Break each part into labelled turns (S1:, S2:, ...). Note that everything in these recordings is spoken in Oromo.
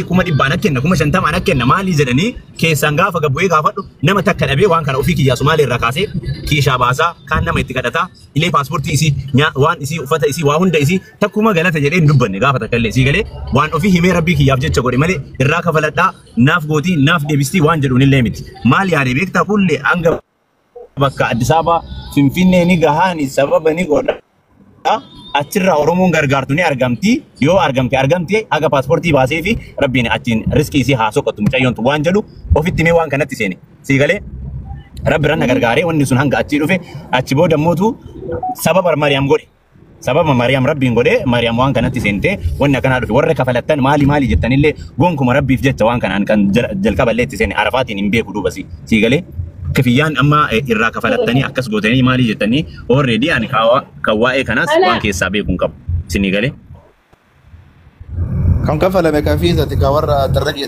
S1: kuma dhibbaana kenna kuma shantamaana kenna maali jedhanii keessan gaafa gabbu'ee gaafadhu nama takka dhabee waan kana ofii kiyyaa Somaalee irraa kaasee kiishaa baasaa kaan nama itti kadhataa illee paaspoortii isii waan isii uffata isii waa hunda isii takkuma galata jedhee hin dubbanne gaafa takka illee sii galee waan ofii himee rabbii kiyyaaf jecha godhe malee irraa kafaladhaa naaf gootii naaf deebistii waan jedhuun illee miti maali yaadee beektaa kullee hanga bakka Addis Ababa Finfinnee ni gahaani sababa ni godha achirraa Oromoon gargaartu ni argamti yoo argamti aga paaspoortii baasee fi rabbiin achiin riskii isii haa soqattu mucayyoontu waan jedhu ofitti mee waan kanatti seene sii galee rabbi ranna gargaaree wanni sun hanga achii dhufe achi booda mootu sababa Mariam rabbiin godhe Mariam waan kanatti seente wanni akkanaa dhufe warra kafalattan maali jettanillee gonkuma rabbiif jecha waan kanaan kan jalqaballee itti seene Arafaatiin hin beeku duuba sii galee كفيان أما إراك فلتني أكس قوتني مالي جتني already أنا كواء كناس وان كيس سابقون كم سنيقالي
S2: كم كفلا بكافيزة تكاور درجة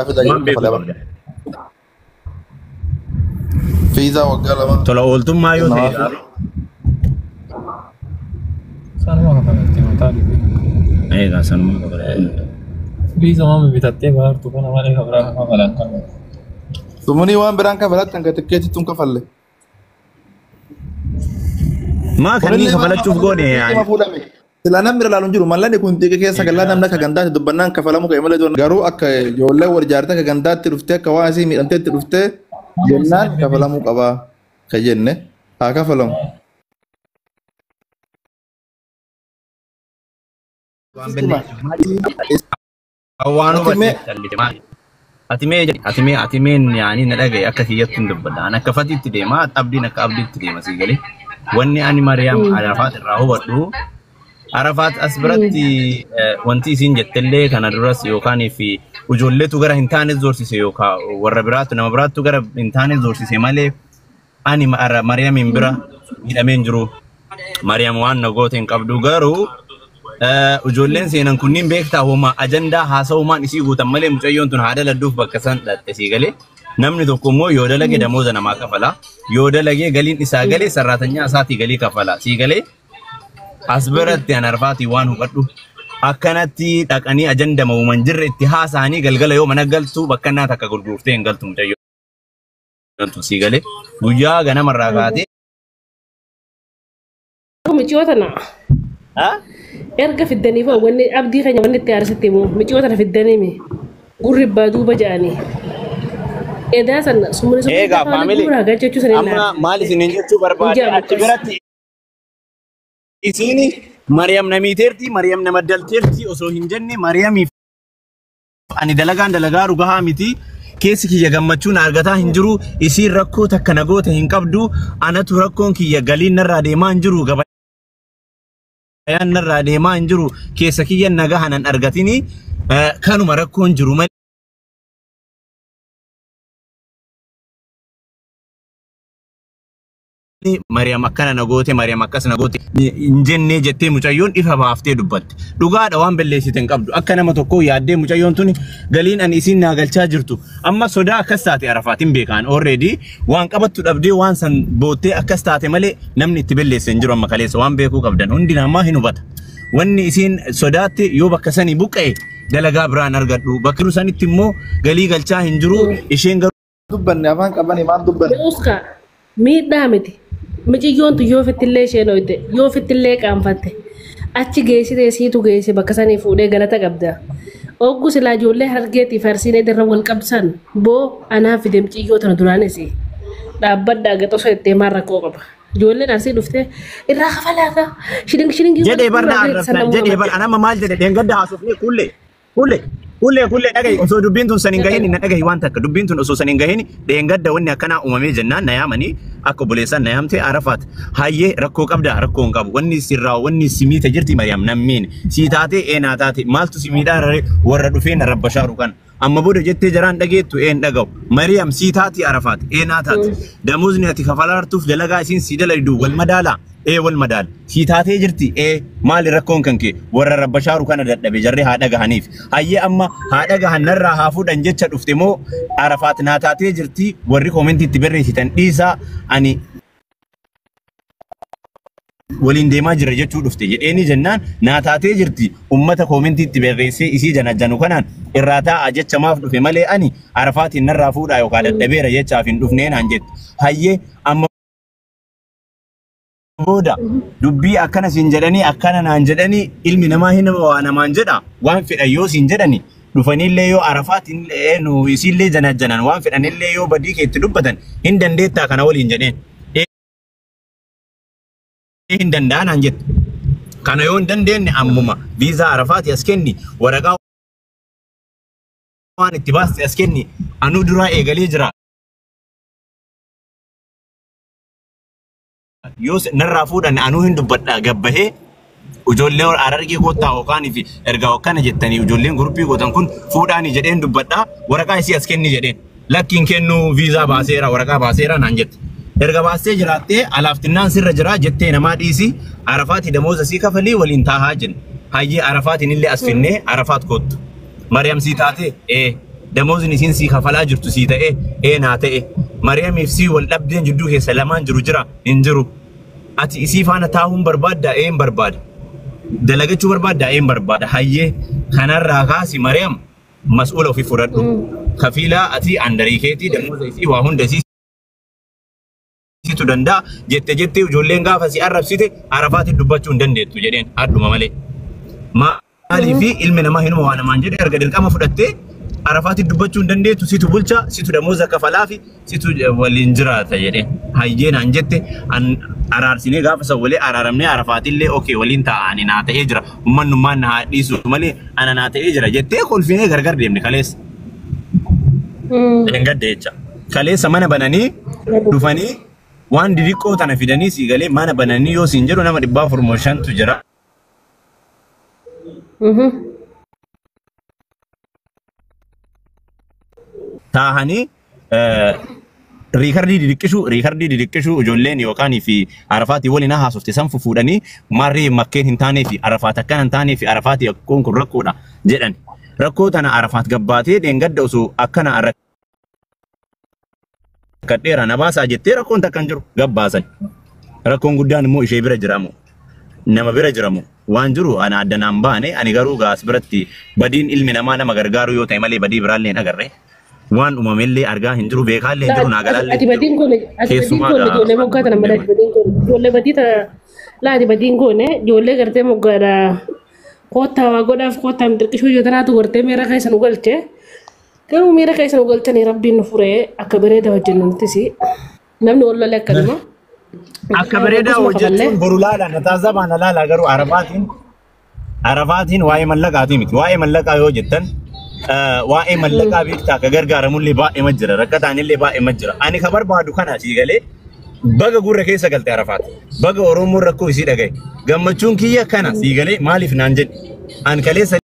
S2: فدا كفلا فيزا وقال ما
S1: تلا قلتم ما يوتي
S3: سانما كفلا تمتالي
S1: أيها سانما كفلا
S3: فيزا ما بيتاتي بار تكون مالي خبرها ما فلان كم
S2: ثمانية وان برانكا فلات تنك تكيتي تنك فلة
S1: ما كان لي فلات شوف قولي يعني
S2: لا نمر لا نجرو مالنا يكون تيجي كيسا كلا نمنا كجندات دبنان كفلامو كيملا جون جارو أك جولا ورجارتا كجندات ترفته كواسي من أنت ترفته جنان كفلامو كبا كجنة كفلام
S1: أوانو بس أتمين يعني نلاقي أكثية تندبنا أنا كفتي تديما أبدي تديما سيجلي واني أنا مريم عرفات الراهو بدو عرفات أسبرتي وانتي سنجت اللي كان درس يوكاني في وجولة تجرا هنتان الزورسي سيوكا والربرات ونمبرات تجرا هنتان الزورسي سيمالي أنا مريم إمبرا إلى منجرو مريم وان نقطين كابدو جارو وجولين سينان كونين بيكتا هما أجندا هاسو ما نسيبو تمالي مجايون تن هذا لدوف بكسان تسيغلي نمني دوكمو يودا لغي دموزا نما كفلا يودا لغي غلين إساغلي سراتنيا أساتي غلي كفلا سيغلي أصبرت تنرفاتي وان هبتو أكنتي تاكني أجندا مو منجر اتحاساني غلغل يوم نقلتو بكنا تاكا غلغوفتين غلتو مجايون سيغلي ويا غنا مراغاتي
S4: مجيوتنا ها ارجع في الدنيا واني ابدي خني واني تيارستي مو مجيوتنا في الدنيا مي قرب بادو بجاني اذا سن سمون سمون
S1: ايه فاميلي اما مالي سننجتو بربادي اعتبرتي isini Mariam namiteerti Mariam namadalteerti osoo hin jenne Mariami ani dalagaa rugaha miti keessi kiyya gammachuun argataa hin jiru isiin rakkoo takka nagoota hin qabdu anatu rakkoon kiyya galiin narraa deemaa hin jiru gabayaan narraa deemaa hin jiru keessa kiyya nagahanan argatini kanuma rakkoon jiru Mariam akkana nagote Mariam akkas nagote injenne jettee mucayyoon ifa baaftee dubbatte dhugaadha waan belleessiten qabdu akka nama tokko yaaddee mucayyoon tuni galiin an isin naagalchaa jirtu amma sodaa akkas taate Arafaatiin beekan already waan qabattu dhabdee waan san boottee akkas taate malee namni itti belleessan jiru amma kaleessa waan beekuu qabdan hundi namaa hin hubata wanni isin sodaatte yoo bakka sanii buqqa'e dalagaa biraan argadhu bakkiru sanitti immoo galii galchaa hin jiru isheen
S2: dubbanne afaan qabani maal dubbanne
S4: uska miidhaa miti مجيون تجوا في التلة شيء نويته يو في التلة كام فته أشي جيسي تيسي تو جيسي بكساني فودة غلطة قبضة أوكو سلا جولة هرجتي فرسينة درّوال كبسان بو أنا في دم تيجوا تندراني سي دابد داعة توصل تيمار ركوب جولة ناسي دفته الرخا فلاكا شيرين
S1: جدي برنا جدي بر أنا ما مال جدي دينغدا هاسوفني كله أجي أسود دبينتون سنينجاهني نأجي وانتك دبينتون أسود سنينجاهني دينغدا وني أكنا أمامي جنان نيامني أكو بوليسان نيامتي عرفات هاي ركوك أبدا ركون كاب وني سيرا وني سمي تجرتي مريم نمين سيتاتي إناتاتي مالتو سميدار وردو فين رب شاروكان أما بودو جتة جران دقيتو إن دقو مريم سيتاتي عرفات إناتات دموزني أتي خفالارتوف دلقا سين سيدل يدو والمدالا إيه والمدال سيتاتي جرتي إيه مالي ركون كنكي ور رب شاروكان بجري هذا جهنيف هاي أما هذا جهن نرى هافود أنجت شفتمو عرفات ناتاتي جرتي وري كومنتي تبري سيتن إيسا أني waliin deemaa jira jechuu dhufte jedheeni jennaan naa taatee jirti ummata koomentiitti barreessee isii janajjanu kanaan irraa taa'a jecha maaf dhufe malee ani Arafaatiin narraa fuudhaa yookaan dadhabeera jechaaf hin dhufnee naan jette. Hayyee amma booda dubbii akkana siin jedhanii akkana naan jedhanii ilmi namaa hin waa namaan jedha waan fedhan yoo siin jedhani dhufanillee yoo Arafaatiin nu isiillee janajjanan waan fedhanillee yoo badii keetti dubbatan hin dandeettaa kana waliin jedheen. Hin danda'an an jette kana yoo hin dandeenye ammuma viizaa Arafaati as kenni waraqaa waan itti baaste as kenni anuu duraa eegalee jira yoo narraa fuudhan anuu hin dubbadha gabbahee ijoollee Harargee koottaa yookaan fi erga akkana jettanii ijoolleen guruppii gootan kun fuudhaanii jedheen dubbadha waraqaa isii as kenni jedheen lakkiin kennu viizaa baaseera waraqaa baaseera naan jette. Erga baastee jiraattee alaaftinnaan sirra jira jettee namaa dhiisi Arafaati damooza sii kafalii waliin taahaa jenna. Hayyee Arafaatiin illee as finnee Arafaat kottu. Mariam sii taate damoozni isiin sii kafalaa jirtu sii ta'e naa ta'e. Mariamiif sii wal dhabdeen jidduu keessa lamaan jiru jira hin jiru. Ati isii faana taa'uun barbaadda hin barbaada. Dalagachuu barbaadda hin barbaada. Hayyee kanarraa kaasi Mariam mas'uula ofii fudhadhu. Kafiilaa ati andarii keetii damooza isii waa hunda isii situ danda'a jettee ijoolleen gaafa si arrabsite Arafaatti dubbachuu hin dandeettu jedheen adduma malee. Maaliif ilmi namaa hinuma waa namaan jedhe erga dirqama fudhattee Arafaatti dubbachuu hin dandeettu situ bulcha situ damooza kafalaa fi situ waliin jiraata jedheen. Hayyee naan jette araarsinee gaafa san walee araaramnee Arafaattillee okee waliin taa'anii naa ta'ee jira ummannummaan na dhiisu malee ana naa ta'ee jira jettee kolfinee gargar deemne kaleessa. Gadda jecha kaleessa mana bananii dhufanii waan diriqoo tana fidanii sii galee mana bananii yoo siin jedhu nama 400 jira. Taahanii riikardii diriqqishuu ijoolleen yookaan fi Arafaatii waliin haasofte san fuudhanii maarree makkeen hin taanee fi Arafaat akkana hin taanee fi Arafaatii akkoon kun rakkoodha jedhan. Rakkoo tana Arafaat gabbaatee deengadda osoo akkana kadheera na baasaa jettee rakkoon takkan jiru gabbaasan. Rakkoon guddaan immoo ishee bira jiramu nama bira jiramu waan jiru ana addanaan baane ani garuu gaas biratti badiin ilmi namaa nama gargaaru yoo ta'e malee badii biraallee hin agarre waan uumamellee argaa hin jiru beekaallee hin jiru naagalaallee. Ati badiin kun ijoollee moggaa tana mala badiin kun ijoollee badii tana laati badiin kun ijoollee gartee moggaadha koottaa waa godhaaf koottaa mitirqishuu yoo tanaatu gartee meera keessa nu galchee. Garuu miira keessa nu galchanii rabbiin nu furee akka bareeda hojjennuttis namni wallolee akkanuma. Akka bareeda hojjechuun boru laala na taasifama na laala garuu Arafaatiin waa'ee mallaqaatii miti waa'ee mallaqaa yoo jettan waa'ee mallaqaa beektaa akka gargaaramullee baay'ee majjira rakkataanillee baay'ee majjira ani ka barbaadu kana sii galee baga gurra keessa galte Arafaat baga Oromoon rakkoo isii dhagaye gammachuun kiyya kana sii galee maaliif naan jedhe an kaleessa